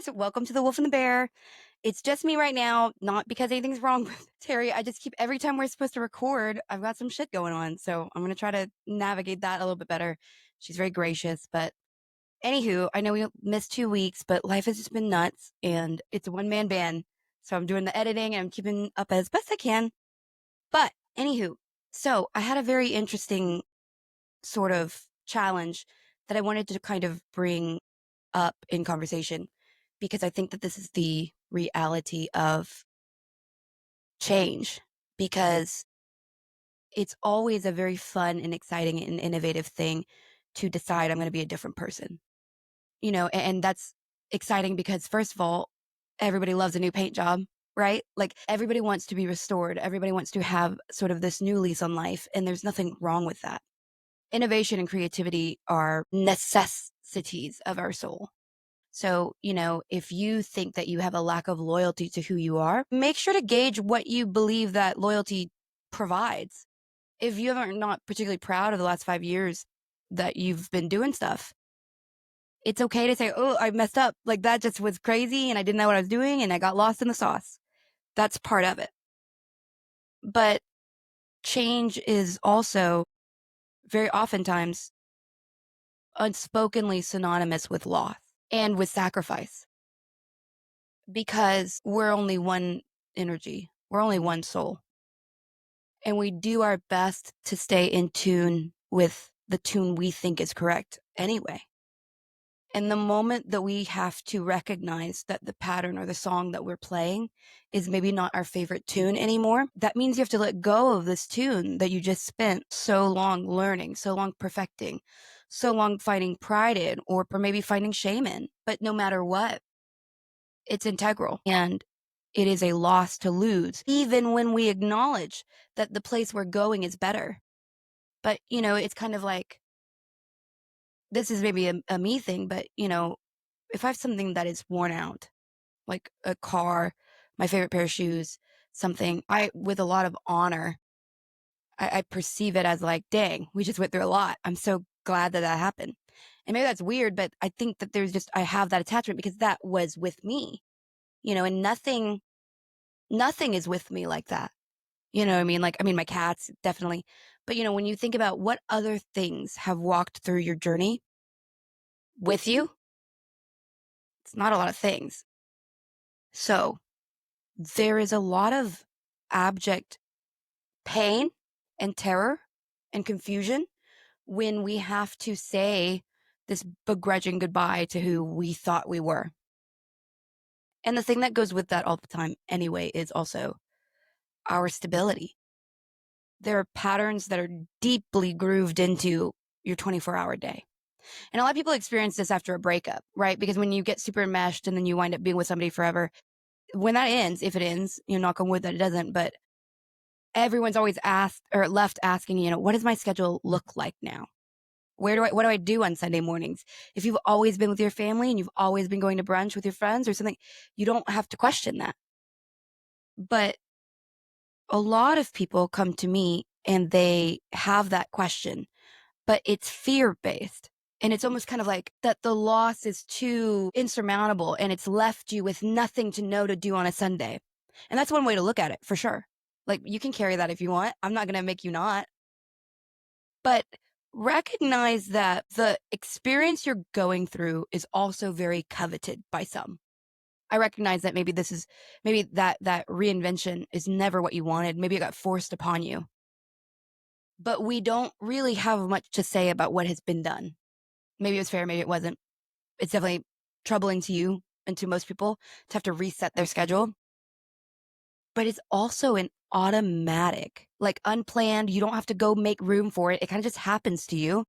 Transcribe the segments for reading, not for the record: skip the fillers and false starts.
guys, welcome to the Wolf and the Bear. It's just me right now, not because anything's wrong with Terry. I just keep every time we're supposed to record, I've got some shit going on. So I'm going to try to navigate that a little bit better. She's very gracious. But anywho, I know we missed 2 weeks, but life has just been nuts and it's a one man band. So I'm doing the editing and I'm keeping up as best I can. But anywho, so I had a very interesting sort of challenge that I wanted to kind of bring up in conversation because I think that this is the reality of change because it's always a very fun and exciting and innovative thing to decide I'm going to be a different person. And that's exciting because first of all, everybody loves a new paint job, right? Like everybody wants to be restored. Everybody wants to have sort of this new lease on life, and there's nothing wrong with that. Innovation and creativity are necessities of our soul. So, if you think that you have a lack of loyalty to who you are, make sure to gauge what you believe that loyalty provides. If you are not particularly proud of the last 5 years that you've been doing stuff, it's okay to say, oh, I messed up. Like that just was crazy and I didn't know what I was doing and I got lost in the sauce. That's part of it. But change is also very oftentimes unspokenly synonymous with loss and with sacrifice because we're only one energy, we're only one soul. And we do our best to stay in tune with the tune we think is correct anyway. And the moment that we have to recognize that the pattern or the song that we're playing is maybe not our favorite tune anymore, that means you have to let go of this tune that you just spent so long learning, so long perfecting, so long finding pride in, or maybe finding shame in. But no matter what, it's integral and it is a loss to lose, even when we acknowledge that the place we're going is better. But, it's kind of like, this is maybe a me thing, but, if I have something that is worn out, like a car, my favorite pair of shoes, something, with a lot of honor, I perceive it as like, dang, we just went through a lot. I'm so glad that happened. And maybe that's weird, but I think that I have that attachment because that was with me, and nothing is with me like that. You know what I mean? Like, I mean, my cats definitely. But, when you think about what other things have walked through your journey with you, it's not a lot of things. So there is a lot of abject pain and terror and confusion when we have to say this begrudging goodbye to who we thought we were. And the thing that goes with that all the time anyway is also our stability. There are patterns that are deeply grooved into your 24-hour day. And a lot of people experience this after a breakup, right? Because when you get super enmeshed and then you wind up being with somebody forever, when that ends, if it ends, knock on wood that it doesn't, but everyone's always asked or left asking, what does my schedule look like now? What do I do on Sunday mornings? If you've always been with your family and you've always been going to brunch with your friends or something, you don't have to question that. But a lot of people come to me and they have that question, but it's fear-based. And it's almost kind of like that the loss is too insurmountable and it's left you with nothing to know to do on a Sunday. And that's one way to look at it for sure. Like you can carry that if you want. I'm not going to make you not. But recognize that the experience you're going through is also very coveted by some. I recognize that maybe that reinvention is never what you wanted. Maybe it got forced upon you. But we don't really have much to say about what has been done. Maybe it was fair, maybe it wasn't. It's definitely troubling to you and to most people to have to reset their schedule. But it's also an automatic, like unplanned. You don't have to go make room for it. It kind of just happens to you.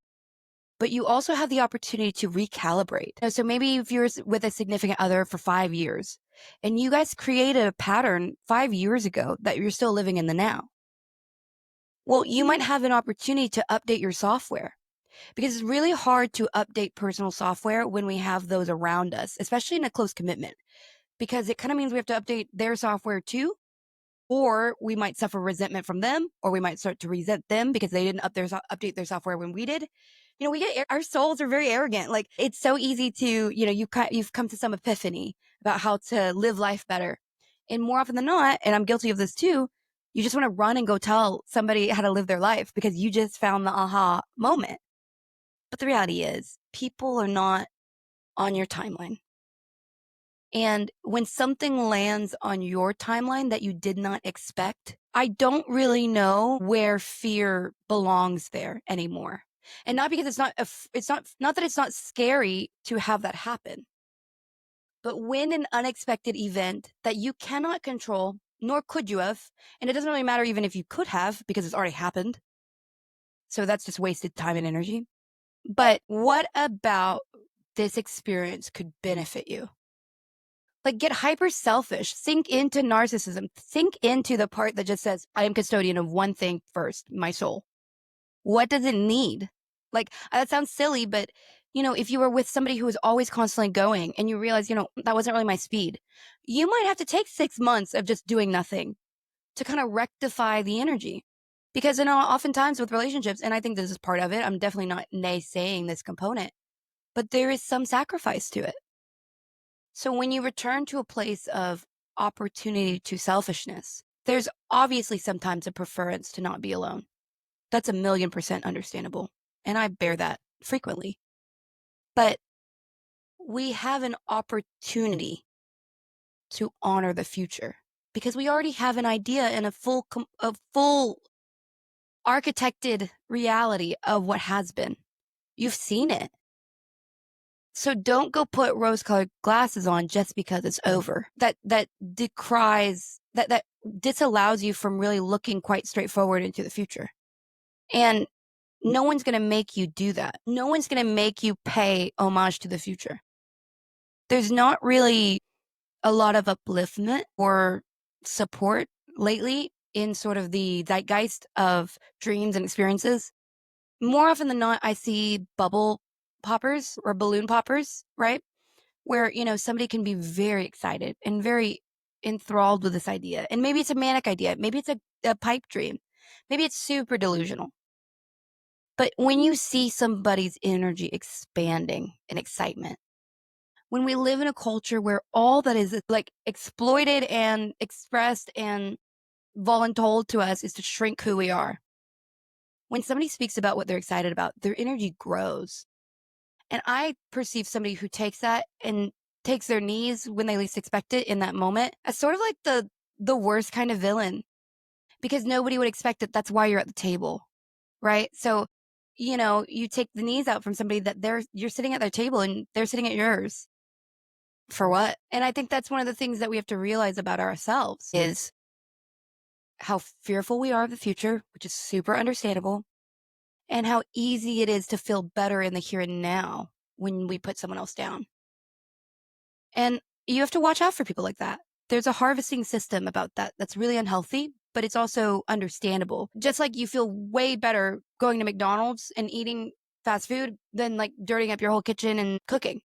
But you also have the opportunity to recalibrate. So maybe if you're with a significant other for 5 years and you guys created a pattern 5 years ago that you're still living in the now. Well, you might have an opportunity to update your software because it's really hard to update personal software when we have those around us, especially in a close commitment, because it kind of means we have to update their software too, or we might suffer resentment from them, or we might start to resent them because they didn't update their software when we did. We get our souls are very arrogant. Like, it's so easy to, you've come to some epiphany about how to live life better. And more often than not, and I'm guilty of this too, you just want to run and go tell somebody how to live their life because you just found the aha moment. But the reality is, people are not on your timeline. And when something lands on your timeline that you did not expect, I don't really know where fear belongs there anymore. And not because not that it's not scary to have that happen, but when an unexpected event that you cannot control, nor could you have, and it doesn't really matter even if you could have because it's already happened. So that's just wasted time and energy. But what about this experience could benefit you? Like, get hyper selfish, sink into narcissism, sink into the part that just says, I am custodian of one thing first, my soul. What does it need? Like, that sounds silly, but if you were with somebody who was always constantly going and you realize, that wasn't really my speed, you might have to take 6 months of just doing nothing to kind of rectify the energy. Because oftentimes with relationships, and I think this is part of it, I'm definitely not naysaying this component, but there is some sacrifice to it. So when you return to a place of opportunity to selfishness, there's obviously sometimes a preference to not be alone. That's 1,000,000% understandable. And I bear that frequently. But we have an opportunity to honor the future because we already have an idea and a full architected reality of what has been. You've seen it. So don't go put rose-colored glasses on just because it's over. That disallows you from really looking quite straightforward into the future. And no one's going to make you do that. No one's going to make you pay homage to the future. There's not really a lot of upliftment or support lately in sort of the zeitgeist of dreams and experiences. More often than not, I see bubble poppers or balloon poppers, right? Where, somebody can be very excited and very enthralled with this idea. And maybe it's a manic idea. Maybe it's a pipe dream. Maybe it's super delusional. But when you see somebody's energy expanding in excitement, when we live in a culture where all that is like exploited and expressed and voluntold to us is to shrink who we are, when somebody speaks about what they're excited about, their energy grows. And I perceive somebody who takes that and takes their knees when they least expect it in that moment as sort of like the worst kind of villain, because nobody would expect it. That's why you're at the table, right? So, you take the knees out from somebody that you're sitting at their table and they're sitting at yours. For what? And I think that's one of the things that we have to realize about ourselves is how fearful we are of the future, which is super understandable, and how easy it is to feel better in the here and now when we put someone else down. And you have to watch out for people like that. There's a harvesting system about that that's really unhealthy, but it's also understandable. Just like you feel way better going to McDonald's and eating fast food than like dirtying up your whole kitchen and cooking.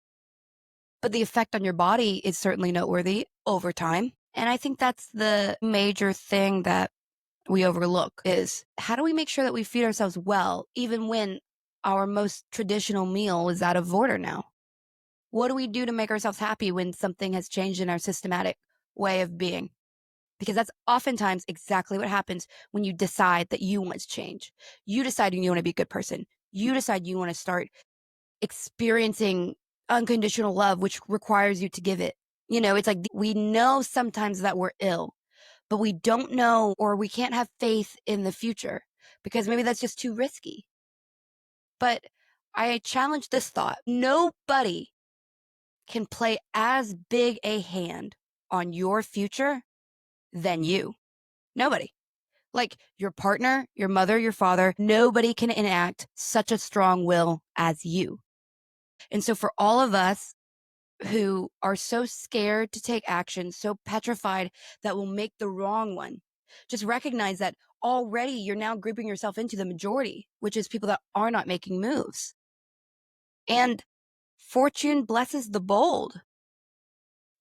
But the effect on your body is certainly noteworthy over time. And I think that's the major thing that we overlook is how do we make sure that we feed ourselves well, even when our most traditional meal is out of order now? What do we do to make ourselves happy when something has changed in our systematic way of being? Because that's oftentimes exactly what happens when you decide that you want to change. You decide you want to be a good person. You decide you want to start experiencing unconditional love, which requires you to give it. It's like we know sometimes that we're ill, but we don't know or we can't have faith in the future because maybe that's just too risky. But I challenge this thought. Nobody can play as big a hand on your future than you. Nobody. Like your partner, your mother, your father, nobody can enact such a strong will as you. And so for all of us who are so scared to take action, so petrified that we'll make the wrong one, just recognize that already you're now grouping yourself into the majority, which is people that are not making moves. And fortune blesses the bold.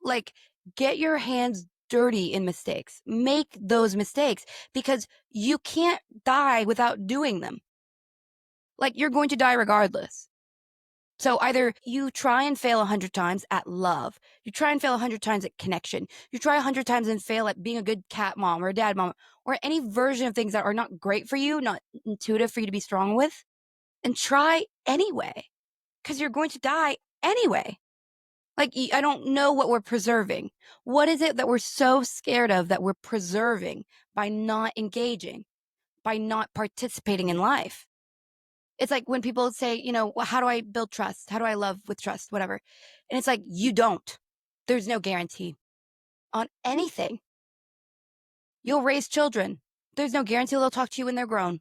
Like, get your hands dirty in mistakes. Make those mistakes because you can't die without doing them. Like, you're going to die regardless. So either you try and fail 100 times at love, you try and fail 100 times at connection, you try 100 times and fail at being a good cat mom or a dad mom, or any version of things that are not great for you, not intuitive for you to be strong with, and try anyway, because you're going to die anyway. Like, I don't know what we're preserving. What is it that we're so scared of that we're preserving by not engaging, by not participating in life? It's like when people say, well, how do I build trust? How do I love with trust? Whatever. And it's like, you don't. There's no guarantee on anything. You'll raise children. There's no guarantee they'll talk to you when they're grown.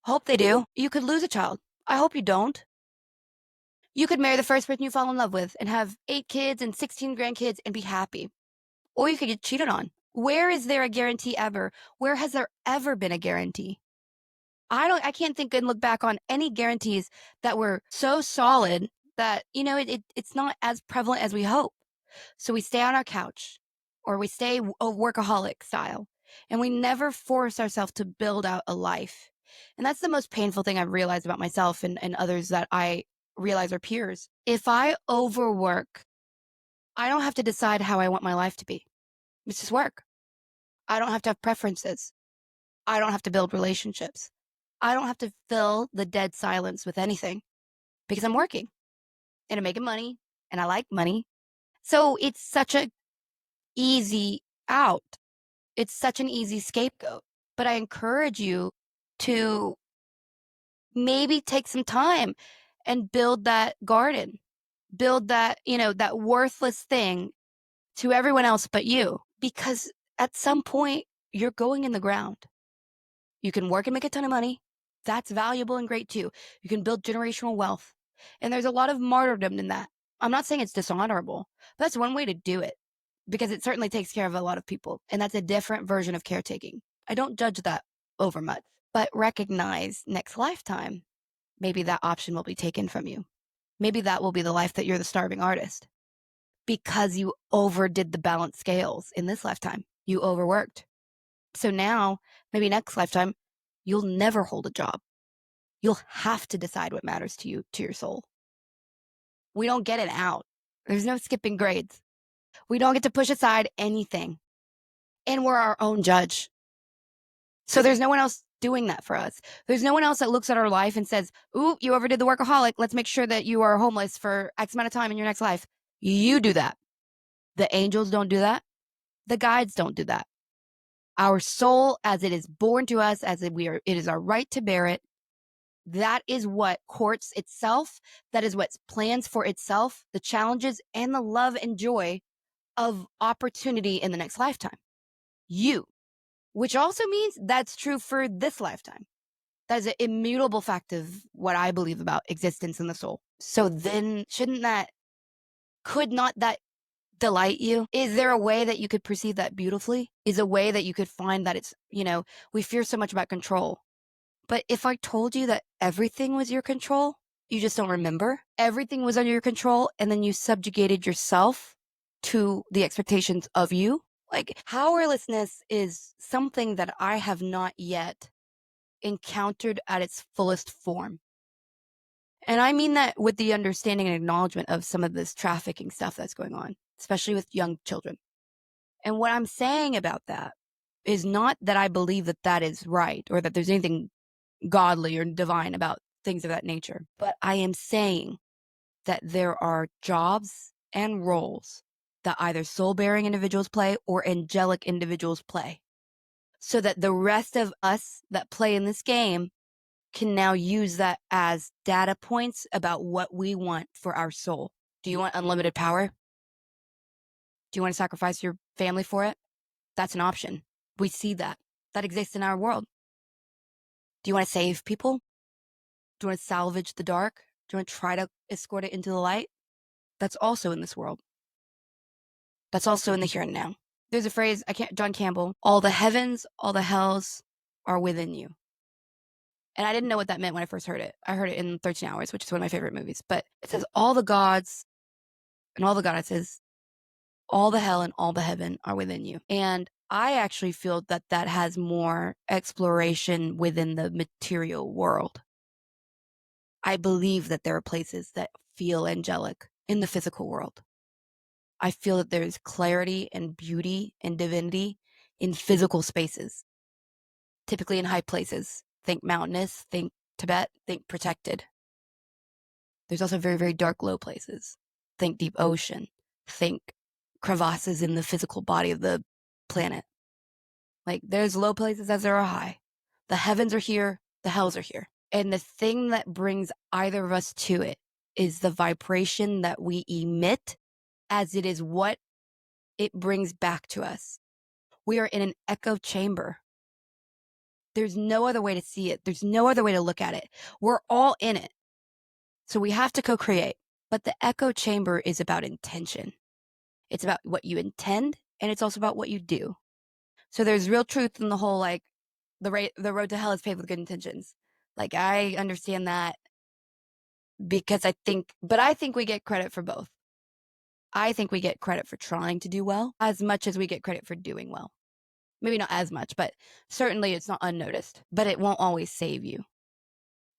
Hope they do. You could lose a child. I hope you don't. You could marry the first person you fall in love with and have 8 kids and 16 grandkids and be happy. Or you could get cheated on. Where is there a guarantee ever? Where has there ever been a guarantee? I can't think and look back on any guarantees that were so solid that, it's not as prevalent as we hope. So we stay on our couch or we stay a workaholic style and we never force ourselves to build out a life. And that's the most painful thing I've realized about myself and others that I realize are peers. If I overwork, I don't have to decide how I want my life to be. It's just work. I don't have to have preferences. I don't have to build relationships. I don't have to fill the dead silence with anything because I'm working and I'm making money and I like money. So it's such a easy out. It's such an easy scapegoat. But I encourage you to maybe take some time and build that garden, build that, that worthless thing to everyone else but you, because at some point you're going in the ground. You can work and make a ton of money. That's valuable and great too. You can build generational wealth. And there's a lot of martyrdom in that. I'm not saying it's dishonorable, but that's one way to do it because it certainly takes care of a lot of people. And that's a different version of caretaking. I don't judge that over much, but recognize next lifetime, maybe that option will be taken from you. Maybe that will be the life that you're the starving artist because you overdid the balance scales in this lifetime. You overworked. So now, maybe next lifetime, you'll never hold a job. You'll have to decide what matters to you, to your soul. We don't get it out. There's no skipping grades. We don't get to push aside anything. And we're our own judge. So there's no one else doing that for us. There's no one else that looks at our life and says, ooh, you overdid the workaholic. Let's make sure that you are homeless for X amount of time in your next life. You do that. The angels don't do that. The guides don't do that. Our soul, as it is born to us, it is our right to bear it. That is what courts itself. That is what plans for itself, the challenges and the love and joy of opportunity in the next lifetime. You, which also means that's true for this lifetime. That is an immutable fact of what I believe about existence and the soul. So then could not that delight you? Is there a way that you could perceive that beautifully? Is a way that you could find that it's, we fear so much about control. But if I told you that everything was your control, you just don't remember. Everything was under your control, and then you subjugated yourself to the expectations of you. Like, powerlessness is something that I have not yet encountered at its fullest form. And I mean that with the understanding and acknowledgement of some of this trafficking stuff that's going on, especially with young children. And what I'm saying about that is not that I believe that that is right or that there's anything godly or divine about things of that nature, but I am saying that there are jobs and roles that either soul-bearing individuals play or angelic individuals play, so that the rest of us that play in this game can now use that as data points about what we want for our soul. Do you want unlimited power? Do you want to sacrifice your family for it? That's an option. We see that. That exists in our world. Do you want to save people? Do you want to salvage the dark? Do you want to try to escort it into the light? That's also in this world. That's also in the here and now. There's a phrase, John Campbell, all the heavens, all the hells are within you. And I didn't know what that meant when I first heard it. I heard it in 13 Hours, which is one of my favorite movies. But it says all the gods and all the goddesses, all the hell and all the heaven are within you. And I actually feel that that has more exploration within the material world. I believe that there are places that feel angelic in the physical world. I feel that there's clarity and beauty and divinity in physical spaces, typically in high places. Think mountainous, think Tibet, think protected. There's also very, very dark, low places. Think deep ocean, think crevasses in the physical body of the planet. Like there's low places as there are high. The heavens are here, the hells are here. And the thing that brings either of us to it is the vibration that we emit, as it is what it brings back to us. We are in an echo chamber. There's no other way to see it. There's no other way to look at it. We're all in it. So we have to co-create. But the echo chamber is about intention. It's about what you intend, and it's also about what you do. So there's real truth in the whole, like, the road to hell is paved with good intentions. Like, I understand that because I think we get credit for both. I think we get credit for trying to do well as much as we get credit for doing well. Maybe not as much, but certainly it's not unnoticed. But it won't always save you.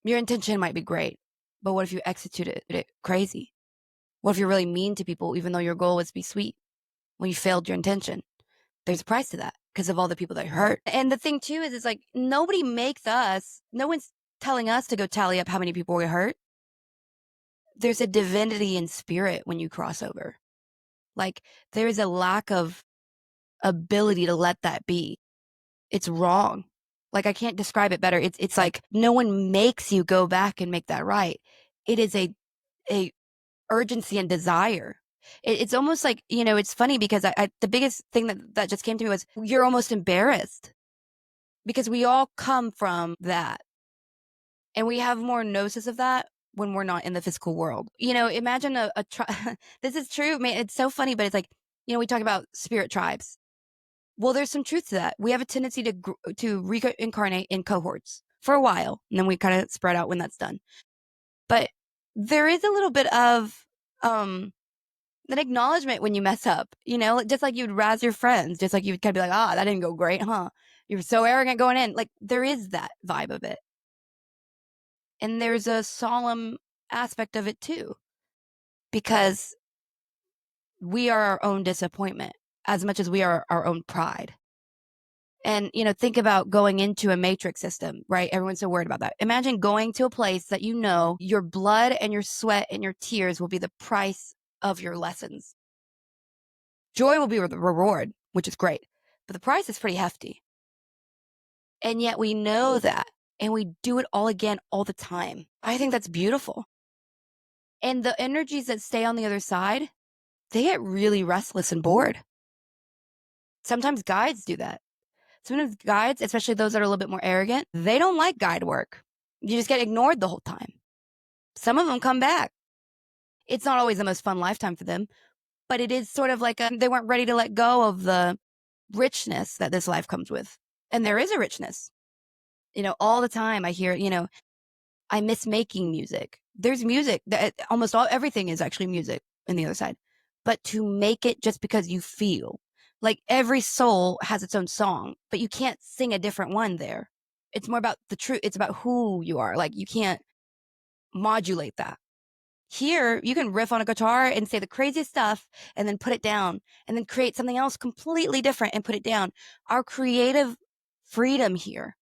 Your intention might be great, but what if you executed it crazy? What if you're really mean to people even though your goal was to be sweet? When you failed your intention, there's a price to that because of all the people that hurt. And the thing too is, it's like nobody makes us, no one's telling us to go tally up how many people we hurt. There's a divinity in spirit when you cross over. Like there's a lack of ability to let that be. It's wrong. Like I can't describe it better. It's like no one makes you go back and make that right. It is a urgency and desire. It's almost like, it's funny because the biggest thing that just came to me was you're almost embarrassed because we all come from that. And we have more gnosis of that when we're not in the physical world. Imagine this is true, man. It's so funny, but it's like, we talk about spirit tribes. Well, there's some truth to that. We have a tendency to reincarnate in cohorts for a while, and then we kind of spread out when that's done. But there is a little bit of an acknowledgement when you mess up, just like you'd razz your friends, just like you would kind of be like, that didn't go great, huh? You were so arrogant going in. Like there is that vibe of it. And there's a solemn aspect of it too, because we are our own disappointment as much as we are our own pride. And, think about going into a matrix system, right? Everyone's so worried about that. Imagine going to a place that your blood and your sweat and your tears will be the price of your lessons. Joy will be the reward, which is great, but the price is pretty hefty. And yet we know that, and we do it all again all the time. I think that's beautiful. And the energies that stay on the other side, they get really restless and bored. Sometimes guides do that. Sometimes guides, especially those that are a little bit more arrogant, they don't like guide work. You just get ignored the whole time. Some of them come back. It's not always the most fun lifetime for them, but it is sort of like they weren't ready to let go of the richness that this life comes with. And there is a richness. All the time I hear, I miss making music. There's music that everything is actually music in the other side. But to make it just because you feel like every soul has its own song, but you can't sing a different one there. It's more about the truth. It's about who you are. Like you can't modulate that. Here, you can riff on a guitar and say the craziest stuff and then put it down and then create something else completely different and put it down. Our creative freedom here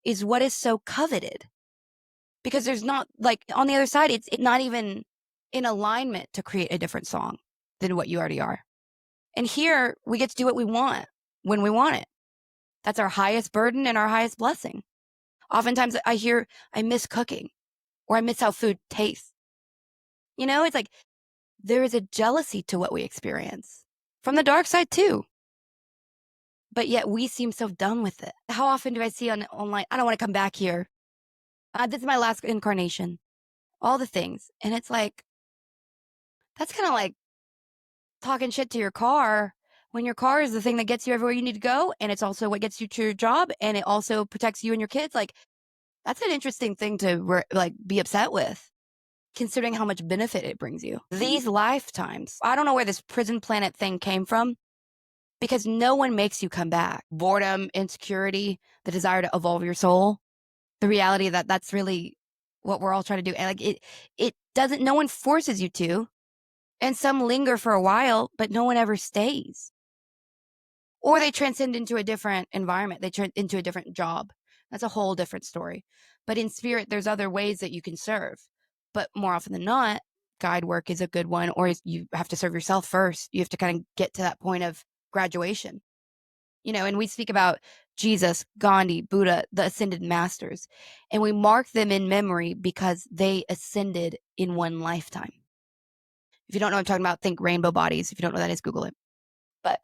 is what is so coveted, because there's not, like, on the other side, it's not even in alignment to create a different song than what you already are. And here we get to do what we want when we want it. That's our highest burden and our highest blessing. Oftentimes I hear, I miss cooking, or I miss how food tastes. It's like there is a jealousy to what we experience from the dark side too. But yet we seem so done with it. How often do I see online, I don't want to come back here. This is my last incarnation. All the things. And it's like, that's kind of like talking shit to your car when your car is the thing that gets you everywhere you need to go. And it's also what gets you to your job. And it also protects you and your kids. Like, that's an interesting thing to be upset with, considering how much benefit it brings you. These lifetimes, I don't know where this prison planet thing came from, because no one makes you come back. Boredom, insecurity, the desire to evolve your soul, the reality that that's really what we're all trying to do. And like it doesn't, no one forces you to. And some linger for a while, but no one ever stays. Or they transcend into a different environment. They turn into a different job. That's a whole different story. But in spirit, there's other ways that you can serve. But more often than not, guide work is a good one, or you have to serve yourself first. You have to kind of get to that point of graduation. And we speak about Jesus, Gandhi, Buddha, the ascended masters, and we mark them in memory because they ascended in one lifetime. If you don't know what I'm talking about, think rainbow bodies. If you don't know what that is, Google it. But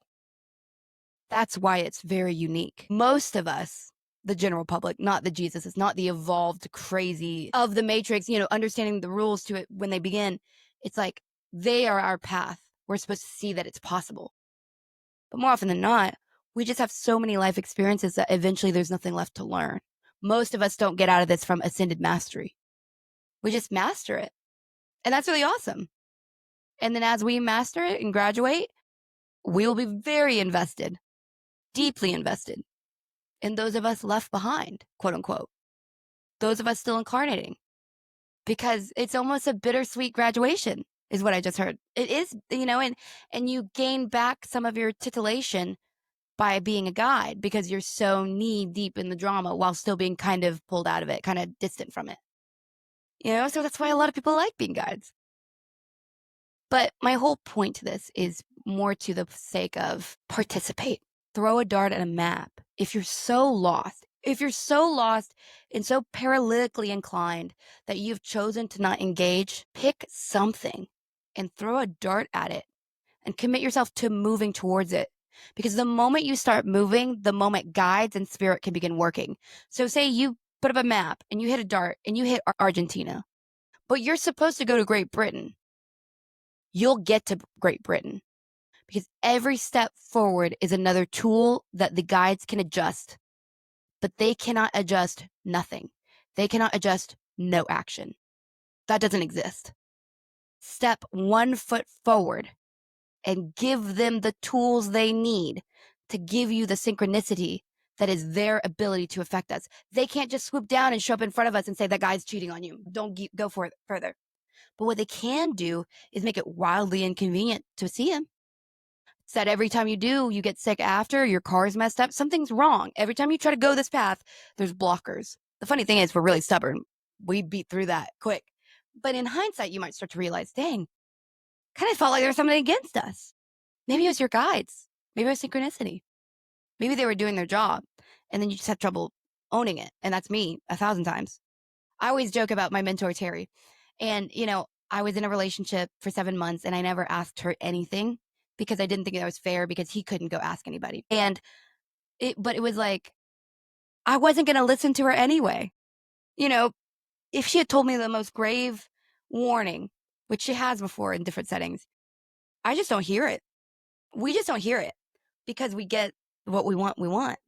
that's why it's very unique. Most of us, the general public, not the Jesuses, not the evolved crazy of the Matrix, understanding the rules to it when they begin, it's like they are our path. We're supposed to see that it's possible. But more often than not, we just have so many life experiences that eventually there's nothing left to learn. Most of us don't get out of this from ascended mastery. We just master it. And that's really awesome. And then as we master it and graduate, we will be very invested, deeply invested in those of us left behind, quote unquote, those of us still incarnating, because it's almost a bittersweet graduation is what I just heard. It is, and you gain back some of your titillation by being a guide because you're so knee deep in the drama while still being kind of pulled out of it, kind of distant from it. So that's why a lot of people like being guides. But my whole point to this is more to the sake of participate. Throw a dart at a map. If you're so lost and so paralytically inclined that you've chosen to not engage, pick something and throw a dart at it and commit yourself to moving towards it. Because the moment you start moving, the moment guides and spirit can begin working. So say you put up a map and you hit a dart and you hit Argentina, but you're supposed to go to Great Britain. You'll get to Great Britain because every step forward is another tool that the guides can adjust, but they cannot adjust nothing. They cannot adjust no action. That doesn't exist. Step 1 foot forward and give them the tools they need to give you the synchronicity that is their ability to affect us. They can't just swoop down and show up in front of us and say that guy's cheating on you. Don't go for it further. But what they can do is make it wildly inconvenient to see him. Said every time you do, you get sick after, your car's messed up, something's wrong. Every time you try to go this path, there's blockers. The funny thing is, we're really stubborn. We beat through that quick. But in hindsight, you might start to realize, dang, kind of felt like there was something against us. Maybe it was your guides. Maybe it was synchronicity. Maybe they were doing their job and then you just had trouble owning it. And that's me 1,000 times. I always joke about my mentor, Terry. And, I was in a relationship for 7 months and I never asked her anything because I didn't think that was fair because he couldn't go ask anybody. But it was like, I wasn't going to listen to her anyway. If she had told me the most grave warning, which she has before in different settings, I just don't hear it. We just don't hear it because we get what we want.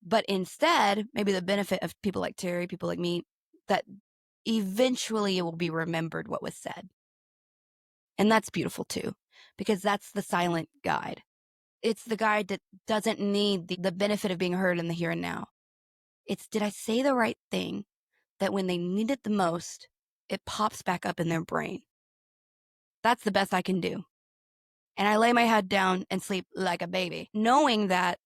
But instead, maybe the benefit of people like Terry, people like me, that eventually it will be remembered what was said. And that's beautiful too, because that's the silent guide. It's the guide that doesn't need the benefit of being heard in the here and now. It's, did I say the right thing that when they need it the most, it pops back up in their brain? That's the best I can do. And I lay my head down and sleep like a baby, knowing that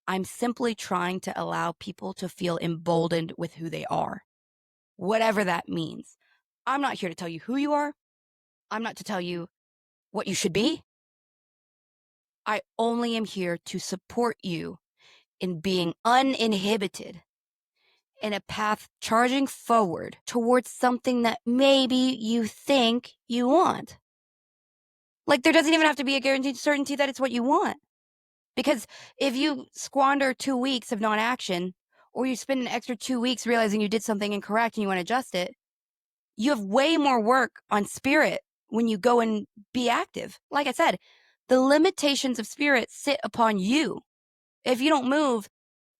I'm simply trying to allow people to feel emboldened with who they are, whatever that means. I'm not here to tell you who you are. I'm not to tell you what you should be. I only am here to support you in being uninhibited in a path charging forward towards something that maybe you think you want. Like, there doesn't even have to be a guaranteed certainty that it's what you want. Because if you squander 2 weeks of non-action, or you spend an extra 2 weeks realizing you did something incorrect and you want to adjust it, you have way more work on spirit when you go and be active. Like I said, the limitations of spirit sit upon you. If you don't move,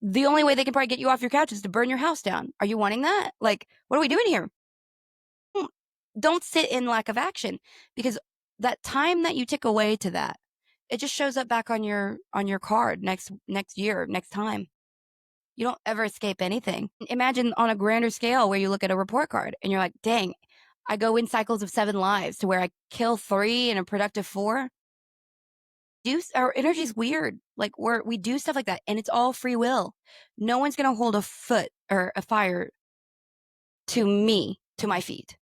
the only way they can probably get you off your couch is to burn your house down. Are you wanting that? Like, what are we doing here? Don't sit in lack of action, because that time that you tick away to that, it just shows up back on your card next year, next time. You don't ever escape anything. Imagine on a grander scale where you look at a report card and you're like, dang, I go in cycles of 7 lives to where I kill 3 and a productive 4. Our energy is weird. Like we do stuff like that, and it's all free will. No one's gonna hold a foot or a fire to me, to my feet,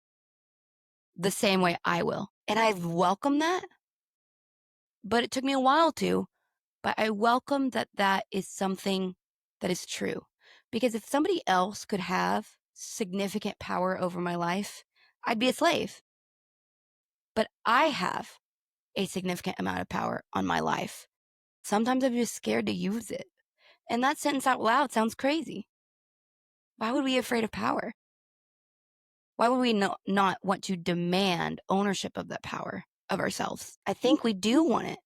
the same way I will. And I welcome that, but it took me a while to. But I welcome that that is something that is true. Because if somebody else could have significant power over my life, I'd be a slave. But I have a significant amount of power on my life. Sometimes I'm just scared to use it. And that sentence out loud sounds crazy. Why would we be afraid of power? Why would we not want to demand ownership of that power of ourselves? I think we do want it.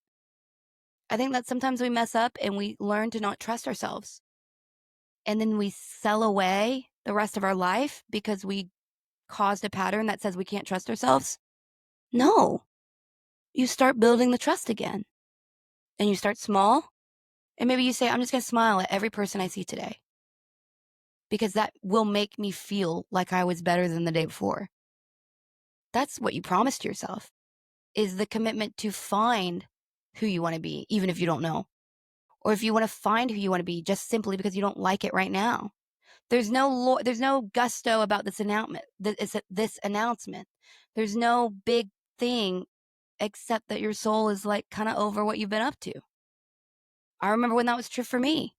I think that sometimes we mess up and we learn to not trust ourselves. And then we sell away the rest of our life because we caused a pattern that says we can't trust ourselves. No, you start building the trust again. And you start small. And maybe you say, I'm just going to smile at every person I see today, because that will make me feel like I was better than the day before. That's what you promised yourself, is the commitment to find who you want to be, even if you don't know. Or if you want to find who you want to be just simply because you don't like it right now. There's no gusto about this announcement. This announcement. There's no big thing except that your soul is like kind of over what you've been up to. I remember when that was true for me.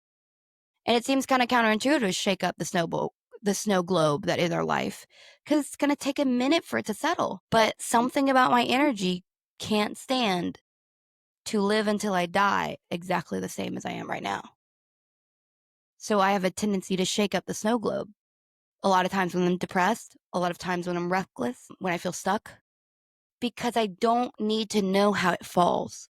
And it seems kind of counterintuitive to shake up the snow globe that is our life, because it's going to take a minute for it to settle. But something about my energy can't stand to live until I die exactly the same as I am right now. So I have a tendency to shake up the snow globe. A lot of times when I'm depressed, a lot of times when I'm reckless, when I feel stuck, because I don't need to know how it falls.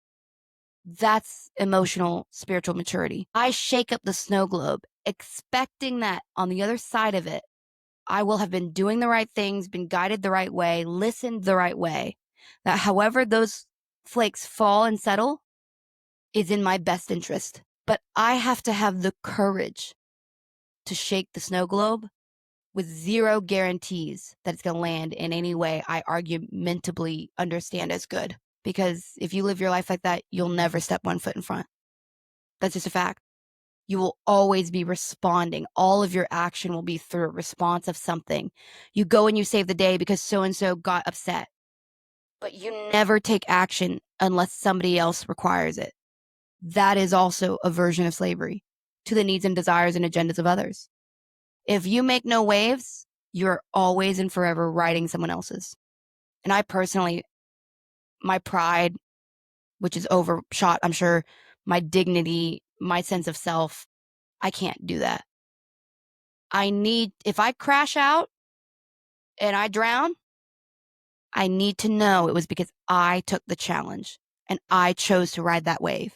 That's emotional, spiritual maturity. I shake up the snow globe, expecting that on the other side of it, I will have been doing the right things, been guided the right way, listened the right way. That however those flakes fall and settle is in my best interest. But I have to have the courage to shake the snow globe with zero guarantees that it's going to land in any way I argumentably understand as good. Because if you live your life like that, you'll never step one foot in front. That's just a fact. You will always be responding. All of your action will be through a response of something. You go and you save the day because so-and-so got upset. But you never take action unless somebody else requires it. That is also a version of slavery to the needs and desires and agendas of others. If you make no waves, you're always and forever riding someone else's. And I personally, my pride, which is overshot, I'm sure, my dignity, my sense of self, I can't do that. If I crash out and I drown, I need to know it was because I took the challenge and I chose to ride that wave.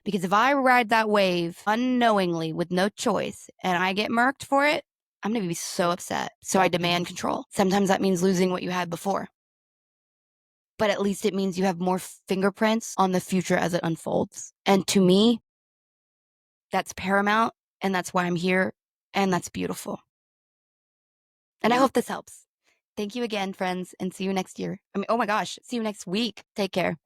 Because if I ride that wave unknowingly with no choice and I get murked for it, I'm going to be so upset. So I demand control. Sometimes that means losing what you had before. But at least it means you have more fingerprints on the future as it unfolds. And to me, that's paramount. And that's why I'm here. And that's beautiful. And I hope this helps. Thank you again, friends, and see you next year. Oh my gosh, see you next week. Take care.